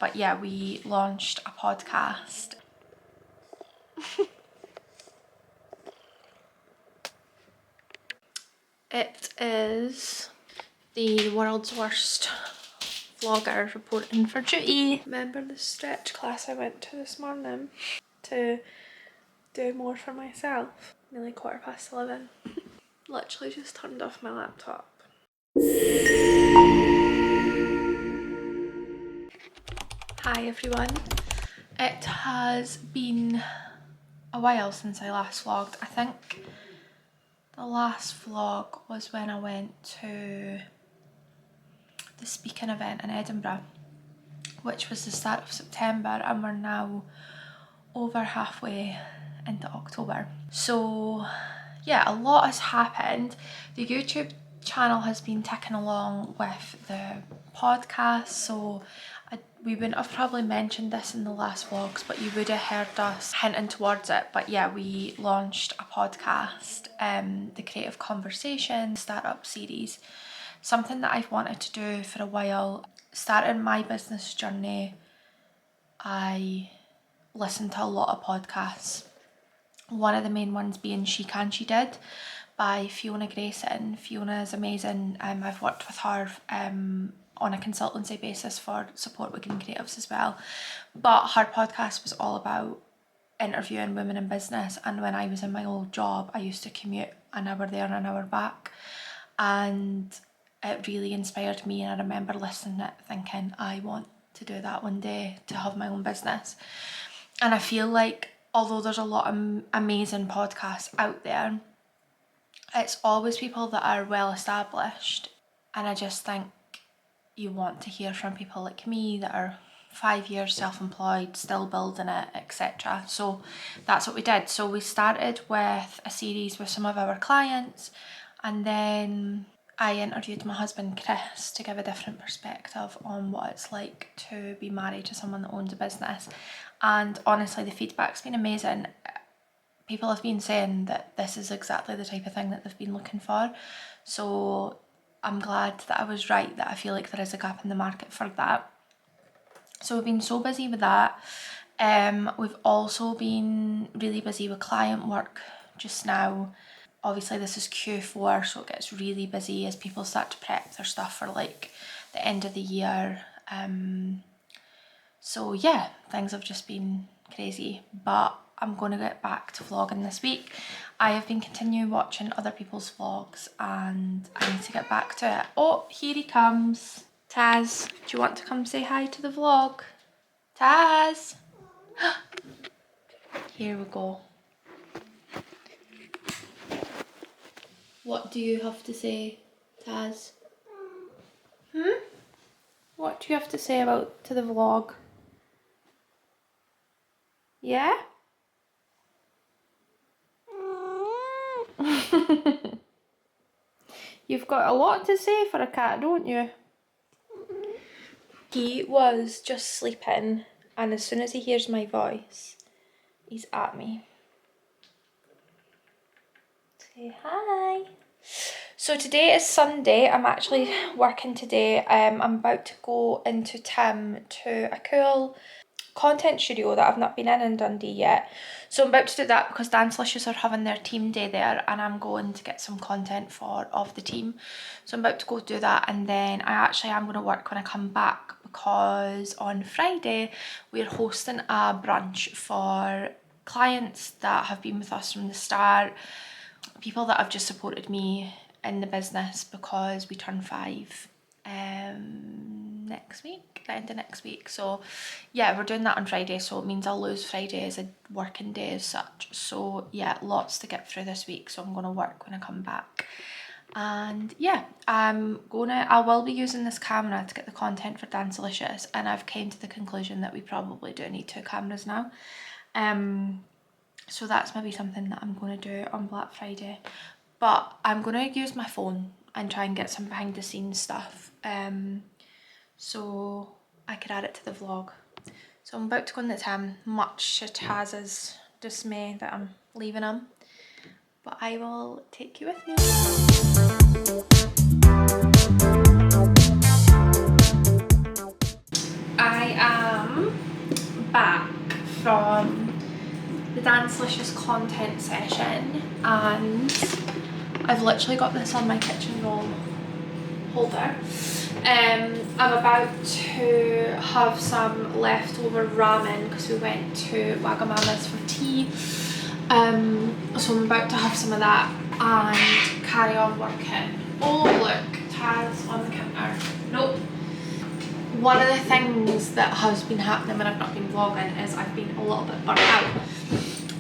But yeah, we launched a podcast. It is the world's worst vlogger reporting for duty. Remember the stretch class I went to this morning to do more for myself? Nearly 11:15. Literally just turned off my laptop. Hi everyone. It has been a while since I last vlogged. I think the last vlog was when I went to the speaking event in Edinburgh, which was the start of September, and we're now over halfway into October. So yeah, a lot has happened. The YouTube channel has been ticking along with the podcast, so we wouldn't have probably mentioned this in the last vlogs, but you would have heard us hinting towards it. But yeah, we launched a podcast, the Creative Conversation Startup Series, something that I've wanted to do for a while. Starting my business journey, I listened to a lot of podcasts. One of the main ones being She Can, She Did by Fiona Grayson. Fiona is amazing. I've worked with her on a consultancy basis for support with Greene Creatives as well. But her podcast was all about interviewing women in business. And when I was in my old job, I used to commute an hour there and an hour back. And it really inspired me. And I remember listening to it thinking, I want to do that one day, to have my own business. And I feel like although there's a lot of amazing podcasts out there, it's always people that are well established. And I just think you want to hear from people like me that are 5 years self-employed, still building it, etc. So that's what we did. So we started with a series with some of our clients, and then I interviewed my husband Chris to give a different perspective on what it's like to be married to someone that owns a business. And honestly, the feedback's been amazing. People have been saying that this is exactly the type of thing that they've been looking for. So I'm glad that I was right, that I feel like there is a gap in the market for that. So we've been so busy with that. We've also been really busy with client work just now. Obviously this is Q4, so it gets really busy as people start to prep their stuff for like the end of the year. So yeah, things have just been crazy, but I'm going to get back to vlogging this week. I have been continuing watching other people's vlogs and I need to get back to it. Oh, here he comes. Taz, do you want to come say hi to the vlog? Taz! Here we go. What do you have to say, Taz? What do you have to say to the vlog? Yeah? You've got a lot to say for a cat, don't you? He was just sleeping, and as soon as he hears my voice, he's at me. Say hi. So today is Sunday. I'm actually working today. I'm about to go into Tim to a cool content studio that I've not been in Dundee yet. So I'm about to do that because Dancilicious are having their team day there, and I'm going to get some content of the team. So I'm about to go do that, and then I actually am going to work when I come back, because on Friday we're hosting a brunch for clients that have been with us from the start, people that have just supported me in the business, because we turn 5 next week, the end of next week. So yeah, we're doing that on Friday, so it means I'll lose Friday as a working day as such. So yeah, lots to get through this week, so I'm going to work when I come back. And yeah, I will be using this camera to get the content for Dancilicious, and I've came to the conclusion that we probably do need 2 cameras now. So that's maybe something that I'm going to do on Black Friday. But I'm going to use my phone and try and get some behind the scenes stuff, so I could add it to the vlog. So I'm about to go in the Tim, much to Taz's dismay that I'm leaving him. But I will take you with me. I am back from the Dancilicious content session and I've literally got this on my kitchen roll holder. I'm about to have some leftover ramen because we went to Wagamama's for tea. So I'm about to have some of that and carry on working. Oh look, Taz on the counter. Nope. One of the things that has been happening when I've not been vlogging is I've been a little bit burnt out.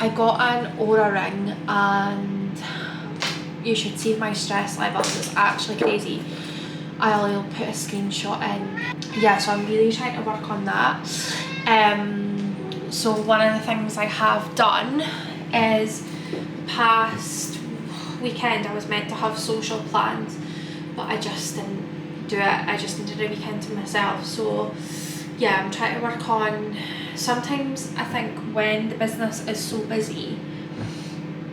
I got an Oura ring and you should see my stress levels, it's actually crazy. I'll put a screenshot in. Yeah, so I'm really trying to work on that. So one of the things I have done is past weekend I was meant to have social plans, but I just didn't do it. I just needed a weekend to myself. So yeah, I'm trying to work on, sometimes I think when the business is so busy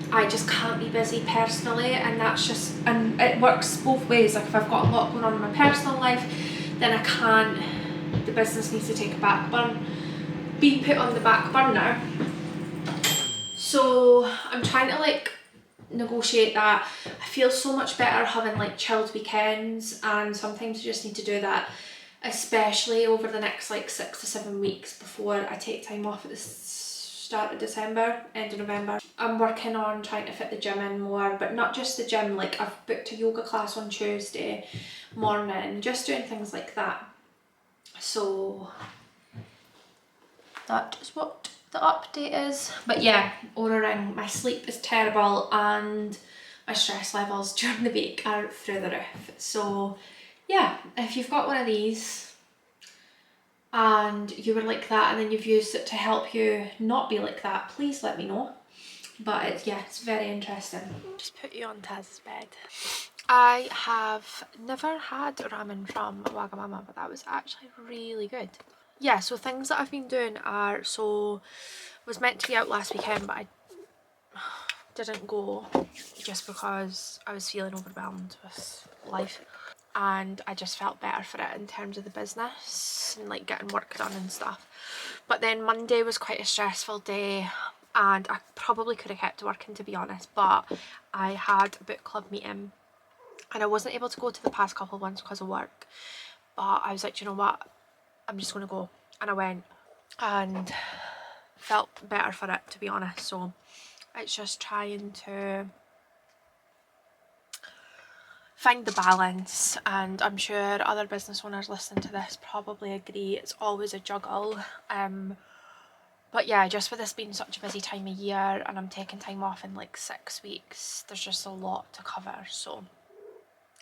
I just can't be busy personally, and that's just, and it works both ways. Like if I've got a lot going on in my personal life, then I can't, the business needs to take a be put on the back burner. So I'm trying to like negotiate that. I feel so much better having like chilled weekends, and sometimes you just need to do that, especially over the next like 6 to 7 weeks before I take time off at the start of December, end of November. I'm working on trying to fit the gym in more, but not just the gym, like I've booked a yoga class on Tuesday morning, just doing things like that. So that is what the update is. But yeah, Oura ring, my sleep is terrible and my stress levels during the week are through the roof. So yeah, if you've got one of these and you were like that and then you've used it to help you not be like that, please let me know. But it's, yeah, it's very interesting. Just put you on Taz's bed. I have never had ramen from Wagamama, but that was actually really good. Yeah, so things that I've been doing are, so was meant to be out last weekend, but I didn't go just because I was feeling overwhelmed with life. And I just felt better for it in terms of the business and like getting work done and stuff. But then Monday was quite a stressful day and I probably could have kept working, to be honest, but I had a book club meeting and I wasn't able to go to the past couple ones because of work, but I was like, you know what, I'm just going to go, and I went and felt better for it, to be honest. So it's just trying to find the balance, and I'm sure other business owners listening to this probably agree, it's always a juggle. But yeah, just with this being such a busy time of year and I'm taking time off in like 6 weeks, there's just a lot to cover. So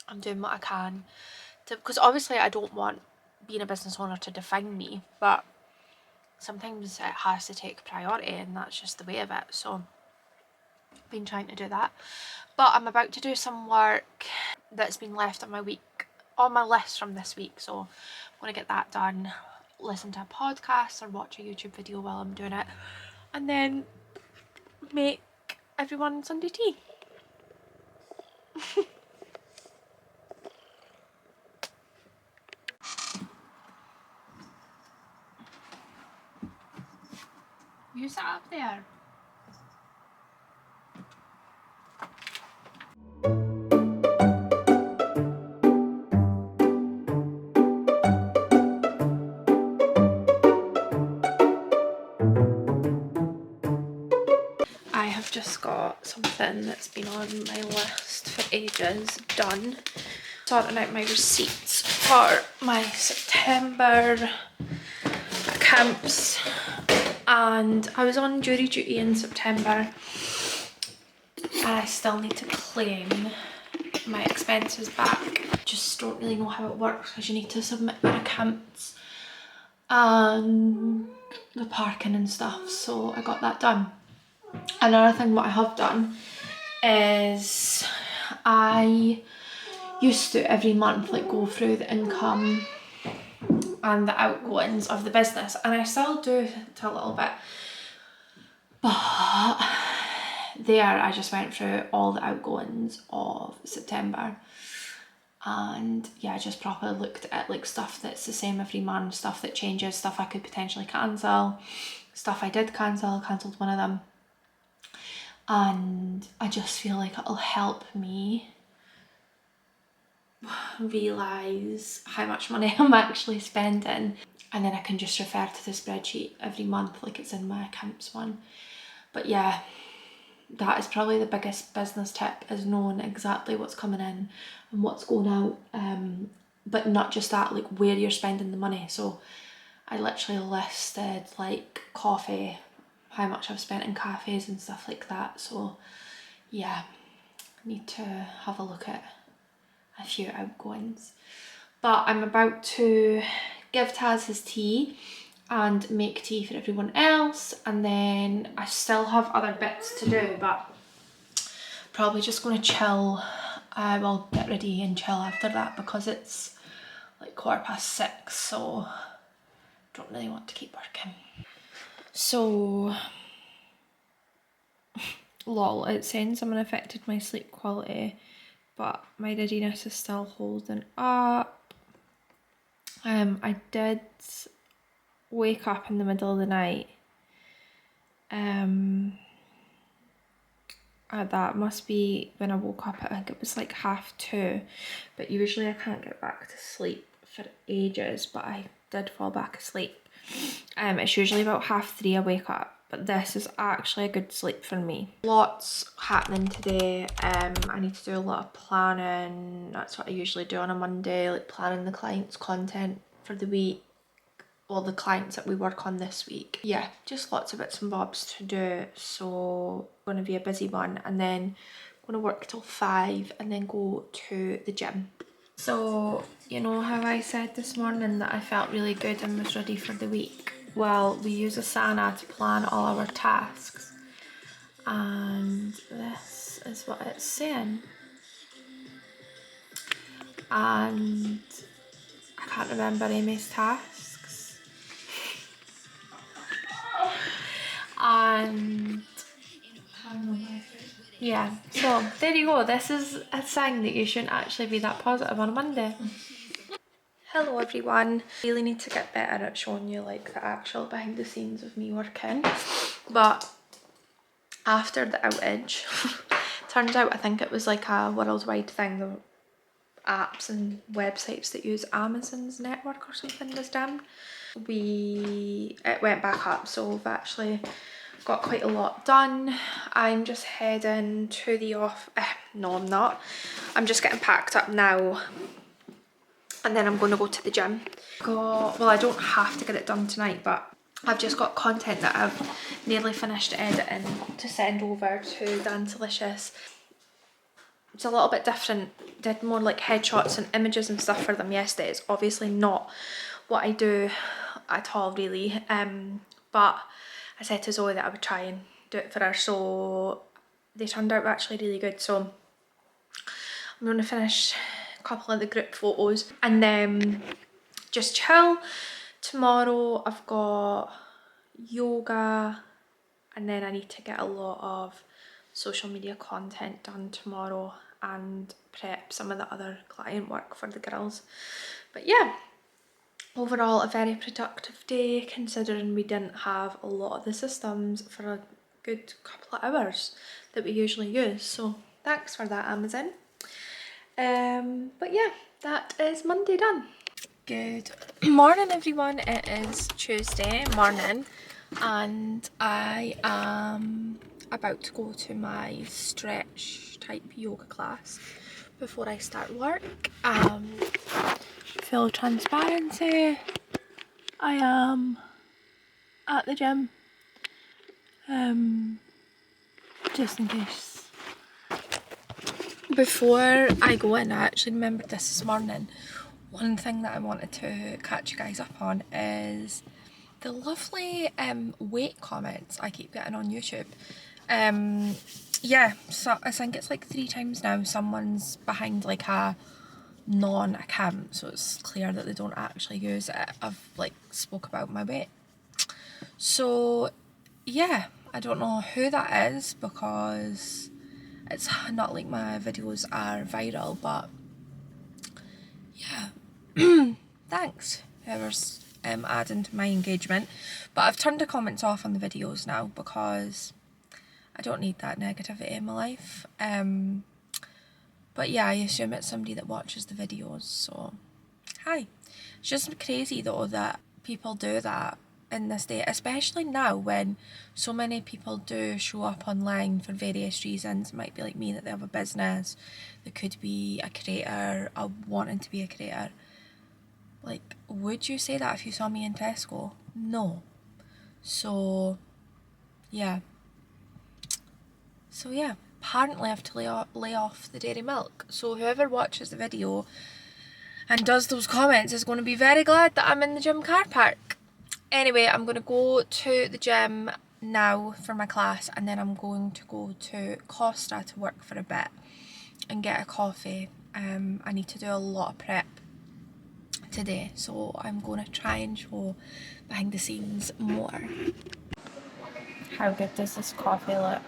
I'm doing what I can to, because obviously I don't want being a business owner to define me, but sometimes it has to take priority and that's just the way of it. So I've been trying to do that. But I'm about to do some work that's been left on my list from this week. So I'm going to get that done, listen to a podcast or watch a YouTube video while I'm doing it, and then make everyone Sunday tea. You sit up there. I have just got something that's been on my list for ages done. Sorting out my receipts for my September camps, and I was on jury duty in September and I still need to claim my expenses back. Just don't really know how it works because you need to submit your accounts and the parking and stuff, so I got that done. Another thing what I have done is I used to every month like go through the income and the outgoings of the business, and I still do to a little bit, but there I just went through all the outgoings of September and yeah, I just properly looked at like stuff that's the same every month, stuff that changes, stuff I could potentially cancel, stuff I did cancel, cancelled one of them. And I just feel like it'll help me realise how much money I'm actually spending, and then I can just refer to the spreadsheet every month like it's in my accounts one. But yeah, that is probably the biggest business tip, is knowing exactly what's coming in and what's going out, but not just that, like where you're spending the money. So I literally listed like coffee, how much I've spent in cafes and stuff like that. So yeah, I need to have a look at a few outgoings. But I'm about to give Taz his tea and make tea for everyone else, and then I still have other bits to do, but probably just going to chill. I will get ready and chill after that because it's like 6:15, so don't really want to keep working. So lol, it's saying something affected my sleep quality, but my readiness is still holding up. I did wake up in the middle of the night. That must be when I woke up, I think it was like 2:30, but usually I can't get back to sleep for ages, but I did fall back asleep. It's usually about 3:30 I wake up, but this is actually a good sleep for me. Lots happening today. I need to do a lot of planning. That's what I usually do on a Monday, like planning the client's content for the week, all the clients that we work on this week. Yeah, just lots of bits and bobs to do, so going to be a busy one, and then I'm going to work till 5 and then go to the gym. So you know how I said this morning that I felt really good and was ready for the week? Well, we use Asana to plan all our tasks, and this is what it's saying. And I can't remember Amy's tasks. And yeah, so there you go. This is a sign that you shouldn't actually be that positive on a Monday. Hello everyone. Really need to get better at showing you like the actual behind the scenes of me working, but after the outage, turns out I think it was like a worldwide thing. The apps and websites that use Amazon's network or something was down. It went back up, so we've actually got quite a lot done. I'm just heading to the no I'm not. I'm just getting packed up now, and then I'm going to go to the gym. Well, I don't have to get it done tonight, but I've just got content that I've nearly finished editing to send over to Dancilicious. It's a little bit different. Did more like headshots and images and stuff for them yesterday. It's obviously not what I do at all really, but I said to Zoe that I would try and do it for her, so they turned out actually really good. So I'm going to finish a couple of the group photos and then just chill. Tomorrow I've got yoga, and then I need to get a lot of social media content done tomorrow and prep some of the other client work for the girls. But yeah, overall a very productive day, considering we didn't have a lot of the systems for a good couple of hours that we usually use. So thanks for that, Amazon. But yeah, that is Monday done. Good morning everyone, it is Tuesday morning and I am about to go to my stretch type yoga class before I start work. Full transparency, I am at the gym, just in case. Before I go in, I actually remembered this morning. One thing that I wanted to catch you guys up on is the lovely weight comments I keep getting on YouTube. Yeah, so I think it's like 3 times now someone's behind like a non-account, so it's clear that they don't actually use it. I've like spoke about my weight. So yeah, I don't know who that is because it's not like my videos are viral, but yeah, thanks whoever's adding to my engagement. But I've turned the comments off on the videos now because I don't need that negativity in my life. But yeah, I assume it's somebody that watches the videos, so hi. It's just crazy though that people do that in this day, especially now when so many people do show up online for various reasons. It might be like me, that they have a business, they could be a creator, wanting to be a creator. Like, would you say that if you saw me in Tesco? No. So yeah, apparently I have to lay off the dairy milk, so whoever watches the video and does those comments is going to be very glad that I'm in the gym car park. Anyway, I'm going to go to the gym now for my class, and then I'm going to go to Costa to work for a bit and get a coffee. I need to do a lot of prep today, so I'm going to try and show behind the scenes more. How good does this coffee look?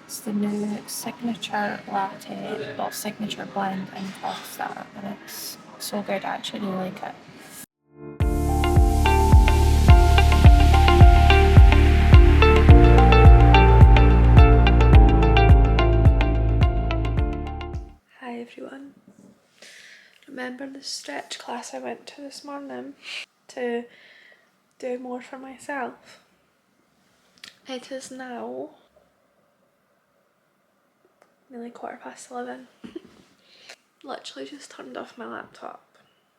It's the new signature latte, well, signature blend in Costa, and it's so good. I actually really like it. Hi everyone. Remember the stretch class I went to this morning to do more for myself? It is now nearly 11:15. Literally just turned off my laptop.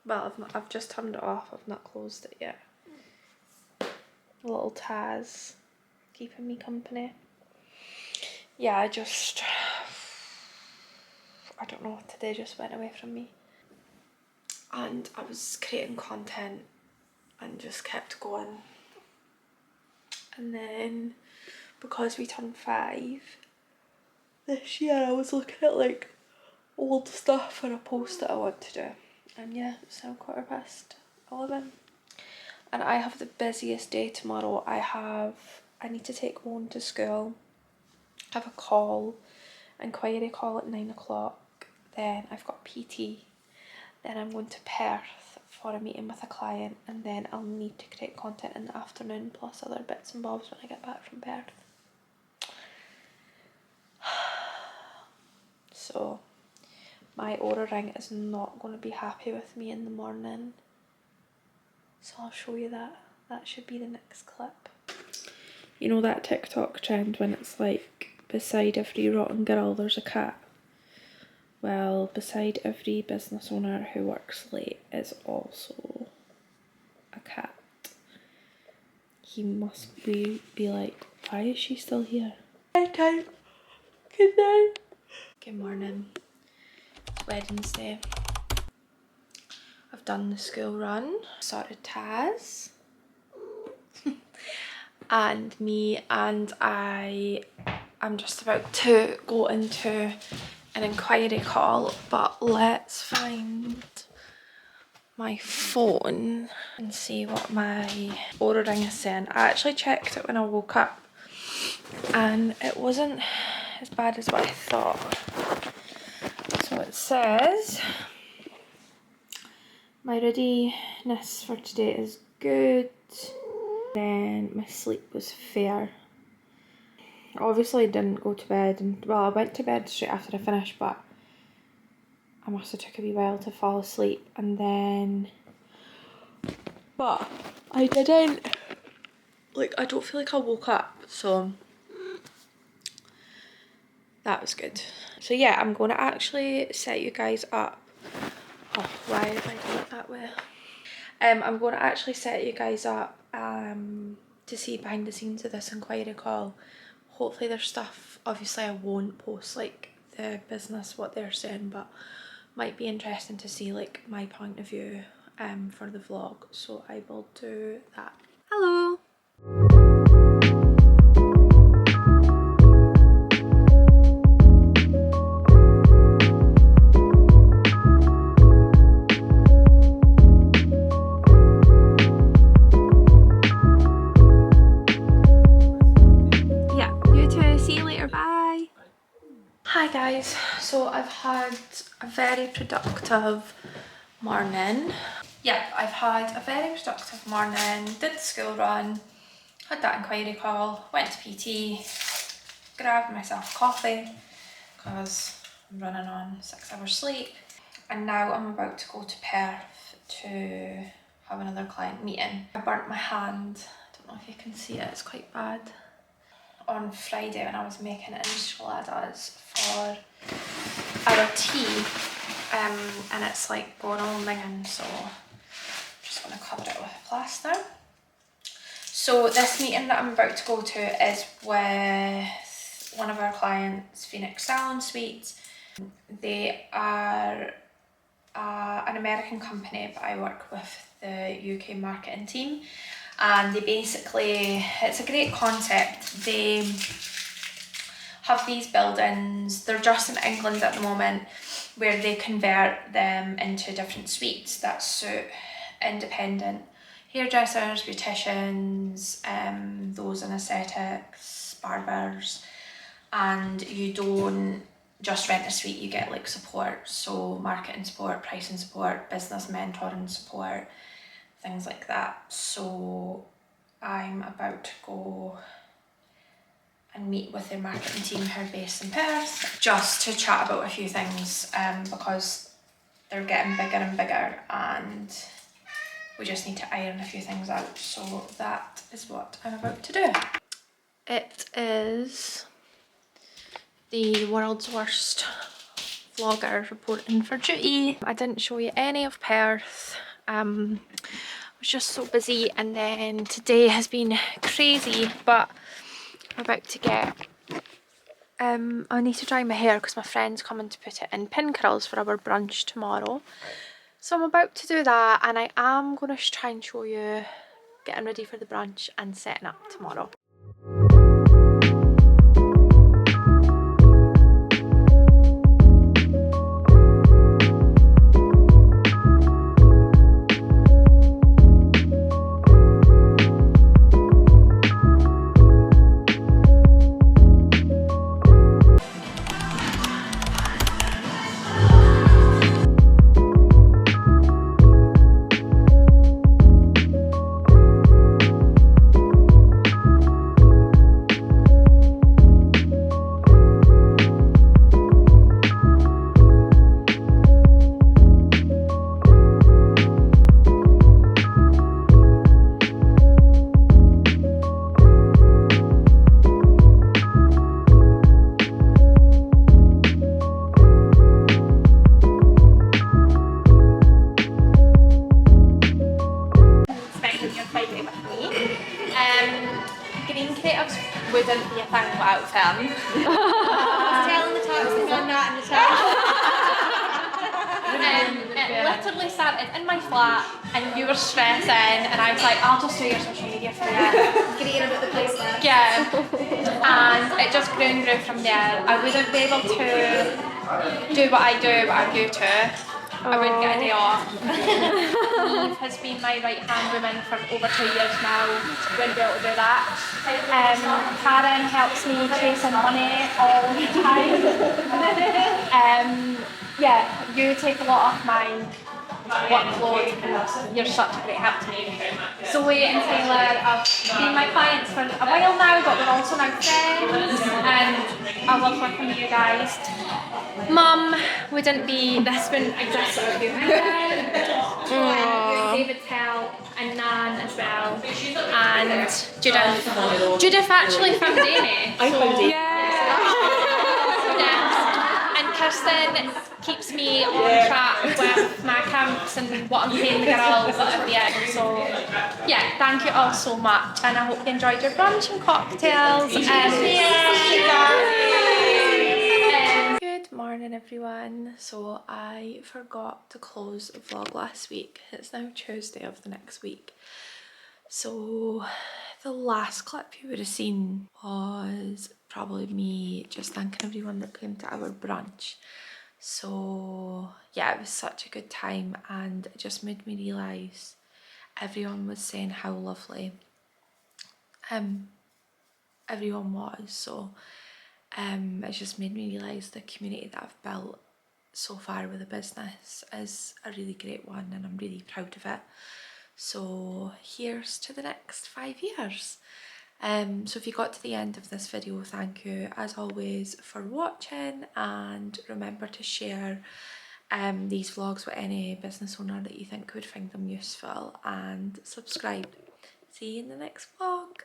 Well, I've just turned it off, I've not closed it yet. A little Taz keeping me company. Yeah, I don't know, today just went away from me. And I was creating content and just kept going. And then because we turned 5 this year, I was looking at like old stuff for a post that I want to do. And yeah, it's now 11:15. And I have the busiest day tomorrow. I need to take Owen to school. I have a call, inquiry call at 9 o'clock. Then I've got PT. Then I'm going to Perth for a meeting with a client, and then I'll need to create content in the afternoon plus other bits and bobs when I get back from Perth. So my Oura ring is not going to be happy with me in the morning. So I'll show you that. That should be the next clip. You know that TikTok trend when it's like, beside every rotten girl there's a cat? Well, beside every business owner who works late is also a cat. He must be like, why is she still here? Bedtime. Good night. Good morning. It's Wednesday. I've done the school run. Sorted Taz. And me, and I'm just about to go into an inquiry call, but let's find my phone and see what my Oura ring is saying. I actually checked it when I woke up and it wasn't as bad as what I thought. So it says, my readiness for today is good. Then my sleep was fair. Obviously I didn't go to bed, and well, I went to bed straight after I finished, but I must have took a wee while to fall asleep, and then, but I didn't, like, I don't feel like I woke up, so that was good. So yeah, I'm going to actually set you guys up. Oh, why have I done it that way? I'm going to actually set you guys up to see behind the scenes of this inquiry call. Hopefully there's stuff, obviously I won't post like the business, what they're saying, but might be interesting to see like my point of view for the vlog, so I will do that. Hello! Yeah, you too. See you later. Bye. Hi guys. So I've had a very productive morning. Yeah, I've had a very productive morning, did the school run, had that inquiry call, went to PT, grabbed myself coffee because I'm running on 6 hours sleep, and now I'm about to go to Perth to have another client meeting. I burnt my hand, I don't know if you can see it, it's quite bad, on Friday when I was making enchiladas for our tea, and it's like going all minging, so I'm just going to cover it with a plaster. So this meeting that I'm about to go to is with one of our clients, Phoenix Salon Suite. They are an American company, but I work with the UK marketing team, and they basically, it's a great concept. They have these buildings, they're just in England at the moment, where they convert them into different suites that suit independent hairdressers, beauticians, those in aesthetics, barbers, and you don't just rent a suite, you get like support, so marketing support, pricing support, business mentoring support, things like that. So I'm about to go and meet with their marketing team who are based in Perth, just to chat about a few things, because they're getting bigger and bigger and we just need to iron a few things out. So that is what I'm about to do. It is the world's worst vlogger reporting for duty. I didn't show you any of Perth. I was just so busy, and then today has been crazy, but I'm about to get I need to dry my hair because my friend's coming to put it in pin curls for our brunch tomorrow. So I'm about to do that, and I am going to try and show you getting ready for the brunch and setting up tomorrow. Greene Creatives wouldn't be a thing without film. Telling the tax man that in the chat. It literally started in my flat and you were stressing, and I was like, I'll just do your social media for you. Getting about the place there. Yeah. And it just grew and grew from there. I wouldn't be able to do what I do without you two. I wouldn't get a day off. Eve has been my right hand woman for over 2 years now. Wouldn't be able to do that. Karen helps me chasing money all the time. Yeah, you take a lot of my workload and you're such a great help to me. Zoe and Taylor have been my clients for a while now, but we're also now friends, and I love working with you guys. Mum wouldn't exist without you. David's help, and Nan as well, and Judith. Judith actually found Amy. I found Amy. Yeah. And Kirsten keeps me on track with my accounts and what I'm paying the girls at the end. So yeah, thank you all so much, and I hope you enjoyed your brunch and cocktails. Good morning everyone. So I forgot to close the vlog last week. It's now Tuesday of the next week. So the last clip you would have seen was probably me just thanking everyone that came to our brunch. So yeah, it was such a good time, and it just made me realise everyone was saying how lovely everyone was. So It's just made me realise the community that I've built so far with the business is a really great one, and I'm really proud of it. So here's to the next 5 years. So if you got to the end of this video, thank you as always for watching, and remember to share these vlogs with any business owner that you think would find them useful, and subscribe. See you in the next vlog.